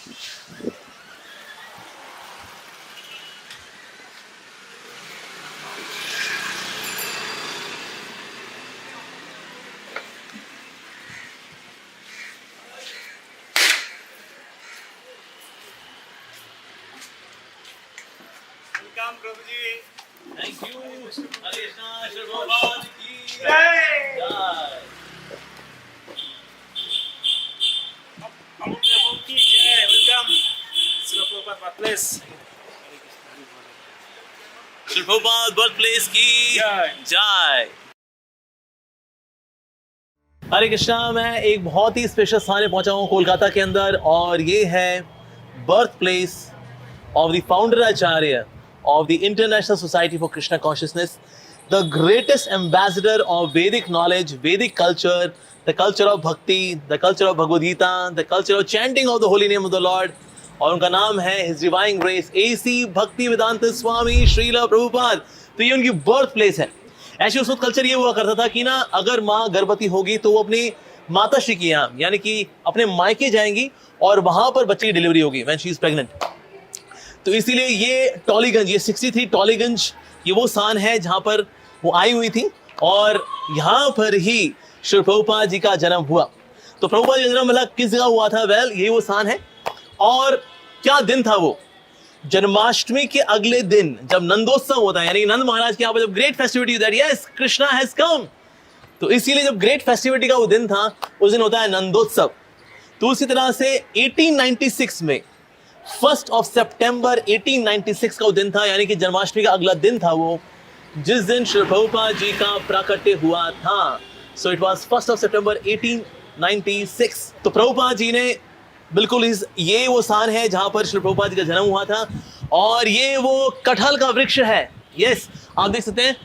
Welcome Prabhu ji. Thank you. Hare Krishna Shri भगवान की जय। जय। प्रभु की जय। Welcome Shri Prabhupada birthplace. Shri Prabhupada birthplace की जय। जय। हरे कृष्णा। मैं एक बहुत ही स्पेशल स्थान पे पहुंचा हूं कोलकाता के अंदर, और ये है birth place of the founder Acharya of the International Society for Krishna Consciousness, the greatest ambassador of Vedic knowledge, Vedic culture, the culture of bhakti, the culture of Bhagavad Gita, the culture of chanting of the holy name of the Lord. और उनका नाम है His Divine Grace AC भक्ति वेदांत स्वामी श्रीला प्रभुपाद। तो ये उनकी birth place है। ऐसे उस वक्त कल्चर ये हुआ करता था कि ना, अगर माँ गर्भवती होगी तो वो अपनी माताश्री की यहाँ यानी कि अपने मायके जाएंगी और वहां पर बच्चे की डिलीवरी होगी व्हेन शी इज प्रेग्नेंट। तो इसीलिए ये टॉलीगंज, ये 63 टॉलीगंज, ये वो स्थान है जहां पर वो आई हुई थी, और यहाँ पर ही श्री प्रभुपाद जी का जन्म हुआ। तो प्रभुपाद जी का जन्म मतलब किस जगह हुआ था? वेल, यही वो स्थान है। और क्या दिन था वो? जन्माष्टमी के अगले दिन जब नंदोत्सव होता है, यानी नंद महाराज के यहाँ पर जब great festivity that yes Krishna has come, तो इसीलिए जब ग्रेट फेस्टिविटी का वो दिन था, उस दिन होता है नंदोत्सव। तो उसी तरह से 1896 में 1 सितंबर 1896 का वो दिन था, यानी कि जन्माष्टमी का अगला दिन था वो, जिस दिन श्री प्रभुपाद जी का प्राकट्य हुआ था। सो इट वाज 1 सितंबर 1896। तो प्रभुपाद जी ने बिल्कुल ये वो स्थान है जहां पर श्री प्रभुपाद जी का जन्म हुआ था, और ये वो कटहल का वृक्ष है। यस, आप देख सकते हैं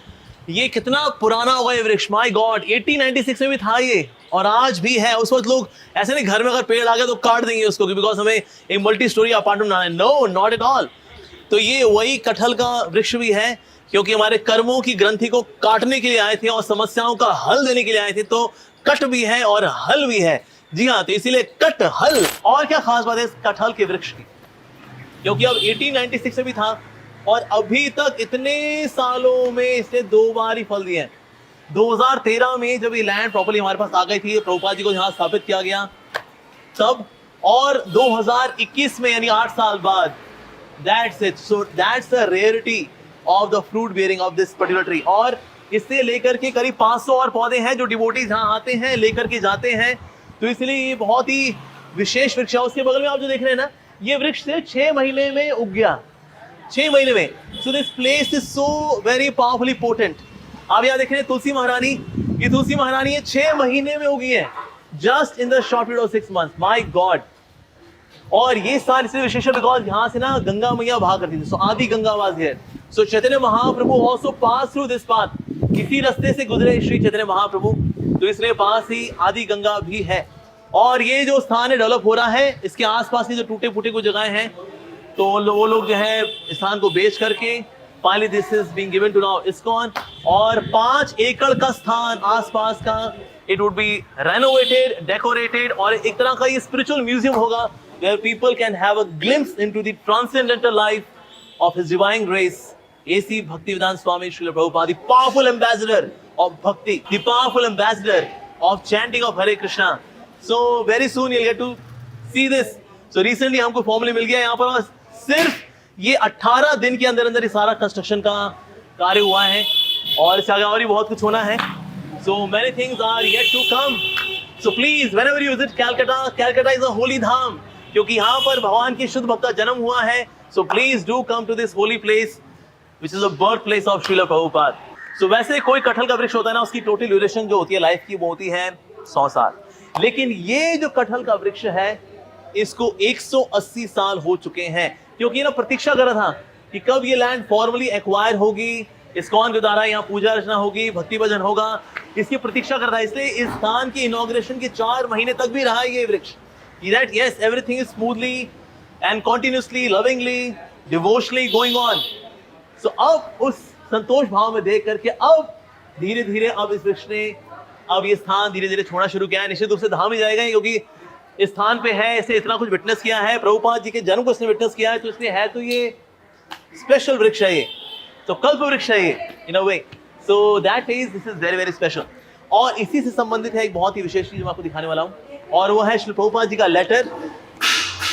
ये कितना पुराना होगा ये वृक्ष। माय गॉड, 1896 में भी था ये, और आज भी है। उस वक्त लोग ऐसे नहीं, घर में अगर पेड़ आ गया तो काट देंगे उसको बिकॉज हमें एक मल्टी स्टोरी अपार्टमेंट बनाना है। No, not at all. तो ये वही कटहल का वृक्ष भी है, क्योंकि हमारे कर्मों की ग्रंथि को काटने के लिए आए थे और समस्याओं का हल देने के लिए आए थे। तो कट भी है और हल भी है। जी हाँ, तो इसीलिए कट हल। और क्या खास बात है इस कटहल के वृक्ष की? क्योंकि अब 1896 में भी था और अभी तक इतने सालों में इसने 2 बार ही फल दिए हैं। 2013 में जब ये लैंड प्रॉपर्ली हमारे पास आ गई थी, प्रभुपाद जी को यहाँ स्थापित किया गया तब, और 2021 में यानी 8 साल बाद, that's it. So that's the rarity of the fruit bearing of this particular tree. और इससे लेकर के करीब 500 और पौधे हैं जो डिवोटीज यहाँ आते हैं, लेकर के जाते हैं। तो इसलिए ये बहुत ही विशेष वृक्ष है। उसके बगल में आप जो देख रहे हैं ना, ये वृक्ष से 6 महीने में उग गया, 6 महीने में। So this place is so very powerfully potent. आप यहाँ देख रहे हैं तुलसी महारानी, ये तुलसी महारानी है 6 महीने में उगी है, just in the short period of 6 months. My God. और ये स्थान इसलिए विशेष है बिकॉज यहाँ से ना गंगा मैया बहा करती थी। सो आदि Ganga was here. So Chaitanya Mahaprabhu also pass through this path. इसी रास्ते से गुजरे श्री चैतन्य महाप्रभु, तो इसलिए पास ही आदि गंगा भी है। और ये जो स्थान है डेवलप हो रहा है, इसके आसपास की जो टूटे फूटे कुछ जगहें हैं, तो वो लोग जो है स्थान को बेच करके finally this is being given to now ISKCON, और 5 एकड़ का स्थान आसपास का it would be renovated, decorated, और एक तरह का ये spiritual museum होगा where people can have a glimpse into the transcendental life of His Divine Grace AC Bhaktivedanta Swami Srila Prabhupada, the powerful ambassador of bhakti, the powerful ambassador of chanting of Hare Krishna. So very soon you'll get to see this. So recently हमको formally मिल गया यहाँ पर, सिर्फ ये 18 दिन के अंदर अंदर ये सारा कंस्ट्रक्शन का कार्य हुआ है, और इससे आगे और भी बहुत कुछ होना है। So many things are yet to come. So please, whenever you visit Calcutta, Calcutta is a holy धाम, क्योंकि यहाँ पर भगवान की शुद्ध भक्त का जन्म हुआ है। So please do come to this holy place, which is the birthplace of Srila Prabhupada. So वैसे कोई कटहल का वृक्ष होता है ना, उसकी टोटल ड्यूरेशन जो होती है लाइफ की, वो होती है 100 साल। लेकिन ये जो कटहल का वृक्ष है, इसको 180 साल हो चुके हैं, क्योंकि ना प्रतीक्षा कर रहा था कि कब ये लैंड फॉर्मली एक्वायर होगी, ISKCON के द्वारा यहाँ पूजा अर्चना होगी, भक्ति भजन होगा, इसकी प्रतीक्षा कर रहा है। इसलिए इस स्थान की इनॉग्रेशन के 4 महीने तक भी रहा है ये वृक्ष। That yes, everything is smoothly and continuously, lovingly, devotionally going on. So अब उस संतोष भाव में देख करके अब धीरे धीरे अब इस वृक्ष ने अब ये स्थान धीरे धीरे छोड़ना शुरू किया है। निश्चित रूप से धाम ही जाएगा, क्योंकि इस स्थान पे है, इसे इतना कुछ विटनेस किया है, प्रभुपाद जी के जन्म को इसने विटनेस किया है, तो इसलिए है तो ये स्पेशल वृक्ष है ये, तो कल्प वृक्ष है ये in a way, so that is this is very very special. और इसी से संबंधित है एक बहुत ही विशेष चीज मैं आपको दिखाने वाला हूँ, और वो है श्री प्रभुपाद जी का letter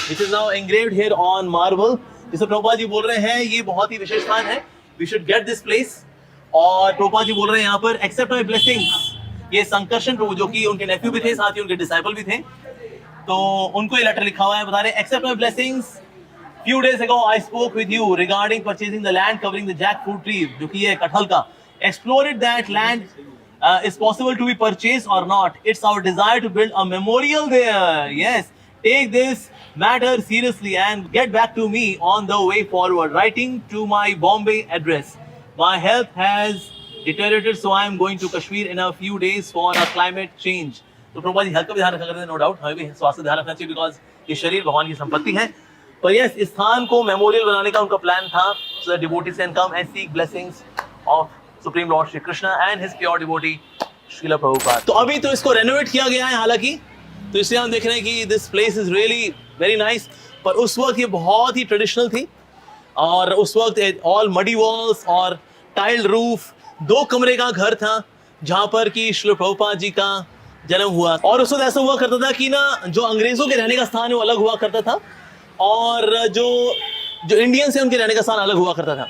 which is now engraved here on marble। जिसे प्रभुपाद जी बोल रहे हैं ये बहुत ही विशेष स्थान है, we should get this place. और प्रभुपाद जी बोल रहे हैं यहाँ पर एक्सेप्ट माय ब्लेसिंग्स, ये संकर्षण प्रभु जो कि उनके नेफ्यू भी थे, साथ ही उनके डिसाइपल भी थे, तो उनको ये लेटर लिखा हुआ है, बता रहे accept my blessings, few days ago I spoke with you regarding purchasing the land covering the jackfruit tree, जो कि ये कटहल का, explored that land is possible to be purchased or not, it's our desire to build a memorial there, yes, take this matter seriously and get back to me on the way forward, writing to my Bombay address, my health has deteriorated so I am going to Kashmir in a few days for a climate change। तो Prabhupada ji health का भी ध्यान रखा करते हैं, no doubt, हमें भी स्वास्थ्य ध्यान रखना चाहिए, बिकॉज ये शरीर भगवान की संपत्ति है। पर यस, इस स्थान को मेमोरियल बनाने का उनका प्लान था, so that devotees can come and seek blessings of supreme lord Shri Krishna and his pure devotee Srila Prabhupad. तो अभी तो इसको रेनोवेट किया गया है हालांकि, तो इसलिए हम देख रहे हैं कि this place is really very nice, पर उस वक्त ये बहुत ही ट्रेडिशनल थी, और उस वक्त ऑल मडी वॉल्स और टाइल्ड रूफ, 2 कमरे का घर था जहाँ पर कि श्री प्रभुपाद जी का जन्म हुआ। और उस वक्त ऐसा हुआ करता था कि ना जो अंग्रेजों के रहने का स्थान है वो अलग हुआ करता था, और जो इंडियंस है उनके रहने का स्थान अलग हुआ करता था।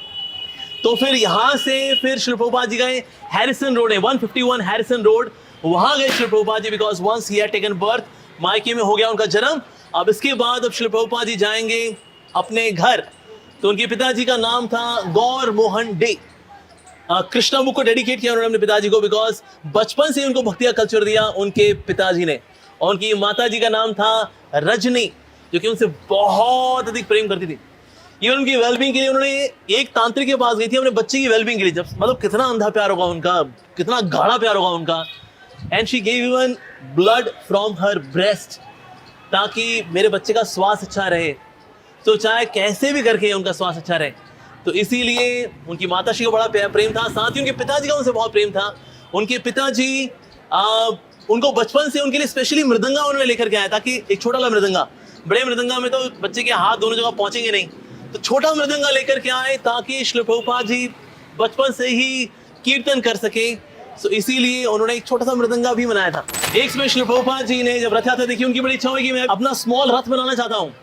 तो फिर यहाँ से फिर श्री प्रभुपाद जी गए हैरिसन रोड है, 151 हैरिसन रोड, वहाँ गए Shri Prabhupada ji, because once he had taken birth, मायके में हो गया उनका जन्म। अब इसके बाद अब श्री प्रभुपाद जी जाएंगे अपने घर, तो उनके पिताजी का नाम था गौर मोहन डे। कृष्णा बुक को डेडिकेट किया उन्होंने अपने पिताजी को, बिकॉज बचपन से उनको भक्ति का कल्चर दिया उनके पिताजी ने। और उनकी माता जी का नाम था रजनी, जो कि उनसे बहुत अधिक प्रेम करती थी। इवन उनकी वेलबींग के लिए उन्होंने एक तांत्रिक के पास गई थी अपने बच्चे की वेलबींग के लिए, जब मतलब कितना अंधा प्यार होगा उनका, कितना गाढ़ा प्यार होगा उनका। And she gave even blood from her breast, ताकि मेरे बच्चे का स्वास्थ्य अच्छा रहे, तो चाहे कैसे भी करके उनका स्वास्थ्य अच्छा रहे। तो इसीलिए उनकी माताश्री को बड़ा प्रेम था, साथ ही उनके पिताजी का उनसे बहुत प्रेम था। उनके पिताजी उनको बचपन से उनके लिए स्पेशली मृदंगा उन्होंने लेकर के आया, ताकि एक छोटा वाला मृदंगा, बड़े मृदंगा में तो बच्चे के हाथ दोनों जगह पहुंचेंगे नहीं, तो छोटा मृदंगा लेकर के आए ताकि श्री प्रभुपाद जी बचपन से ही कीर्तन कर सके। सो इसीलिए उन्होंने एक छोटा सा मृदंगा भी बनाया था। एक समय श्री प्रभुपाद जी ने जब रथ यात्रा देखी, उनकी बड़ी इच्छा हुई कि मैं अपना स्मॉल रथ बनाना चाहता हूँ।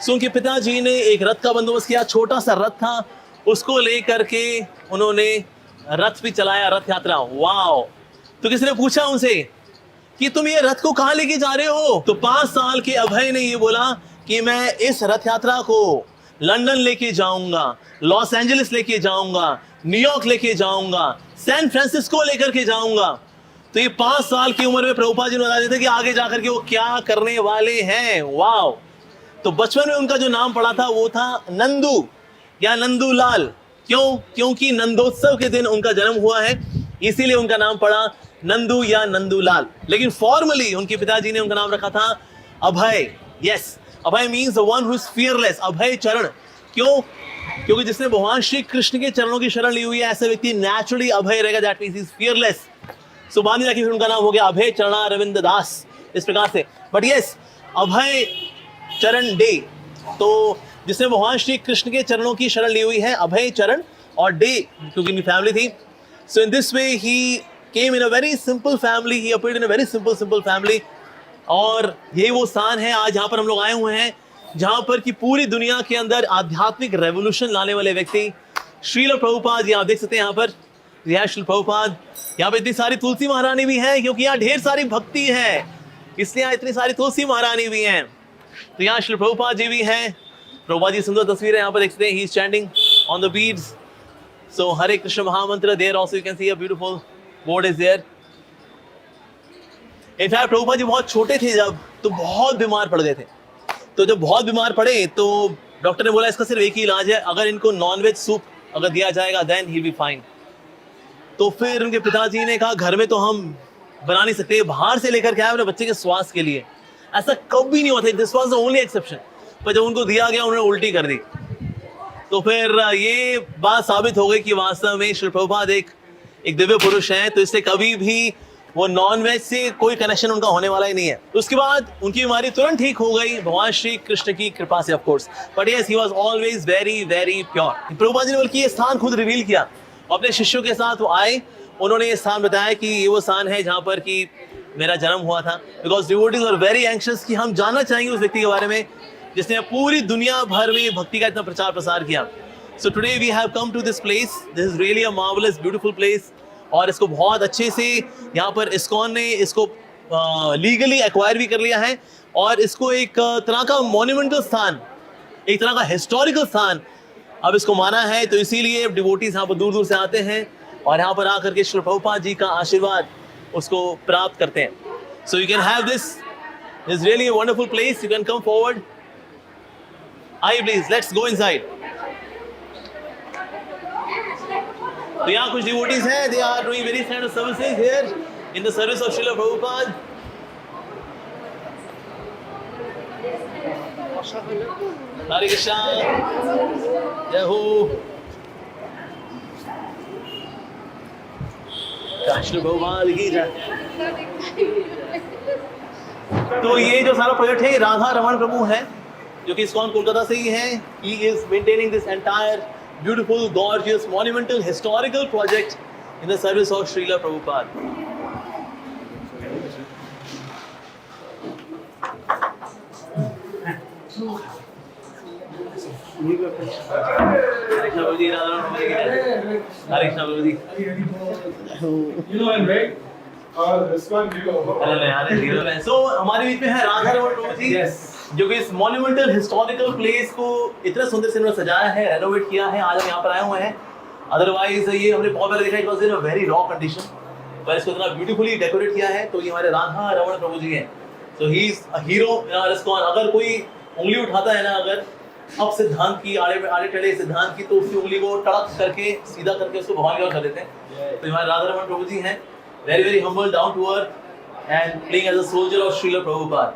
सो उनके पिताजी ने एक रथ का बंदोबस्त किया, छोटा सा रथ था, उसको लेकर के उन्होंने रथ भी चलाया, रथ यात्रा। वाओ! तो किसी ने पूछा उनसे कि तुम ये रथ को कहाँ लेके जा रहे हो? तो 5 साल के अभय ने ये बोला कि मैं इस रथ यात्रा को लंदन लेके जाऊंगा, लॉस एंजलिस लेके जाऊंगा, न्यूयॉर्क लेके जाऊंगा, सैन फ्रांसिस्को लेकर के जाऊंगा। तो ये 5 साल की उम्र में प्रभुपाद जी ने बता दिया था कि आगे जाकर के वो क्या करने वाले हैं। वाओ! तो बचपन में उनका जो नाम पड़ा था वो था नंदू या नंदूलाल। क्यों? क्योंकि नंदोत्सव के दिन उनका जन्म हुआ है, इसीलिए उनका नाम पड़ा नंदू या नंदूलाल। लेकिन फॉर्मली उनके पिताजी ने उनका नाम रखा था Abhay. Yes, Abhay means the one who is fearless, Abhay Charan. क्यों? क्योंकि जिसने भगवान श्री कृष्ण के चरणों की शरण ली हुई है, ऐसा व्यक्ति नेचुरली अभय रहेगा, that means he is fearless. So बाद में जाके फिर उनका नाम हो गया अभय चरणा रविंद्र दास, इस प्रकार से। बट यस, अभय चरण डे, तो जिसने भगवान श्री कृष्ण के चरणों की शरण ली हुई है, अभय चरण, और डे क्योंकि उनकी फैमिली थी। So in this way he came in a very simple family, he appeared in a very simple family. और ये वो स्थान है आज जहाँ पर हम लोग आए हुए हैं, जहाँ पर कि पूरी दुनिया के अंदर आध्यात्मिक रेवोल्यूशन लाने वाले व्यक्ति श्रील प्रभुपाद, ये आप देख सकते हैं यहाँ पर यह श्रील प्रभुपाद। यहाँ पे इतनी सारी तुलसी महारानी भी है क्योंकि यहाँ ढेर सारी भक्ति है, इसलिए यहाँ इतनी सारी तुलसी महारानी भी हैं। तो यहाँ श्री प्रभुपाद जी भी हैं। प्रभुपाद जी सुंदर तस्वीर है यहाँ पर देख सकते हैं, he is standing on the beads. So Hare Krishna महामंत्र there also you can see a beautiful board is there. In fact Prabhupada ji बहुत छोटे थे जब, तो बहुत बीमार पड़ गए थे। तो जब बहुत बीमार पड़े तो डॉक्टर ने बोला इसका सिर्फ एक ही इलाज है, अगर इनको नॉनवेज सूप अगर दिया जाएगा then he will be fine. तो फिर उनके पिताजी ने कहा घर में तो हम बना नहीं सकते, बाहर से लेकर के आए अपने बच्चे के स्वास्थ्य के लिए। ऐसा कभी नहीं होता, this was the only exception. पर जब उनको दिया गया उन्होंने उल्टी कर दी। तो फिर ये बात साबित हो गई कि वास्तव में श्री प्रभुपाद एक दिव्य पुरुष हैं। तो इससे कभी भी वो नॉन वेज से कोई कनेक्शन उनका होने वाला ही नहीं है। उसके बाद उनकी बीमारी तुरंत ठीक हो गई भगवान श्री कृष्ण की कृपा से, of course, but yes he was always very very pure. Prabhupada ji ने बल्कि ये स्थान खुद रिवील किया, अपने शिष्यों के साथ वो आए, उन्होंने ये स्थान बताया कि ये वो स्थान है जहाँ पर कि मेरा जन्म हुआ था। Because devotees are very anxious कि हम जानना चाहेंगे उस व्यक्ति के बारे में जिसने पूरी दुनिया भर में भक्ति का इतना प्रचार प्रसार किया। So today we have come to this place, this is really a marvellous beautiful place, और इसको बहुत अच्छे से यहाँ पर इस्कॉन ने इसको लीगली एक्वायर भी कर लिया है, और इसको एक तरह का मॉन्यूमेंटल स्थान, एक तरह का हिस्टोरिकल स्थान अब इसको माना है। तो इसीलिए डिवोटीज यहाँ पर दूर दूर से आते हैं और यहाँ पर आकर के श्री प्रभुपाद जी का आशीर्वाद उसको प्राप्त करते हैं। So you can have this is really a wonderful place, you can come forward. आइए प्लीज, लेट्स गो इनसाइड। तो यहाँ कुछ डिवोटीज हैं, they are doing very kind of services here in the service of Srila Prabhupada. Hare Krishna, जय हो। कृष्ण भगवान की जय। तो ये जो सारा प्रोजेक्ट है राधा रमन प्रभु है, जो कि इस्कॉन कोलकाता से ही है। He is maintaining this entire beautiful, gorgeous, monumental, historical project in the service of Srila Prabhupada. Hare Krishna Prabhu ji, Radha Rama Prabhu ji. Hare Krishna Prabhu ji. You know, and right? This one, you know. So हमारे बीच में है राधा रमन प्रभु जी, जो कि इस monumental historical place को इतना सुंदर से उन्होंने सजाया है, रेनोवेट किया है। आज हम यहाँ पर आए हुए हैं, अदरवाइज ये हमने बहुत बार देखा है, it was in a very raw condition, पर इसको इतना ब्यूटीफुली डेकोरेट किया है। तो ये हमारे राधा रमन प्रभु जी हैं। So he is a hero in our ISKCON. अगर कोई उंगली उठाता है ना, अगर अब सिद्धांत की आड़े टेढ़े सिद्धांत की, तो उसकी उंगली को टड़क करके सीधा करके उसको भगवान की ओर कर देते हैं। तो हमारे राधा रमन प्रभु जी हैं, very very humble, down to earth, and playing as a soldier of Srila Prabhupada.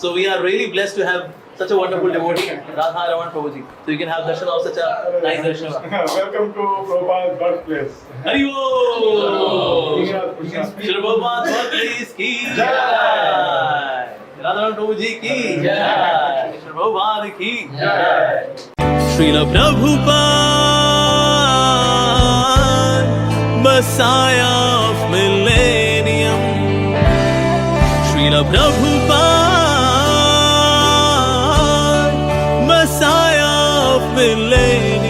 So we are really blessed to have such a wonderful devotee, Radha Raman Prabhu ji. So you can have darshan of such a nice darshan. Welcome to Prabhupada's birthplace. Hari Bol! Srila Prabhupada's birthplace ki jai! Radha Raman Prabhu ji ki jai! Srila Prabhupada ki jai! Srila Prabhupada, Messiah of Millennium. Srila Prabhupada, Messiah of Millennium.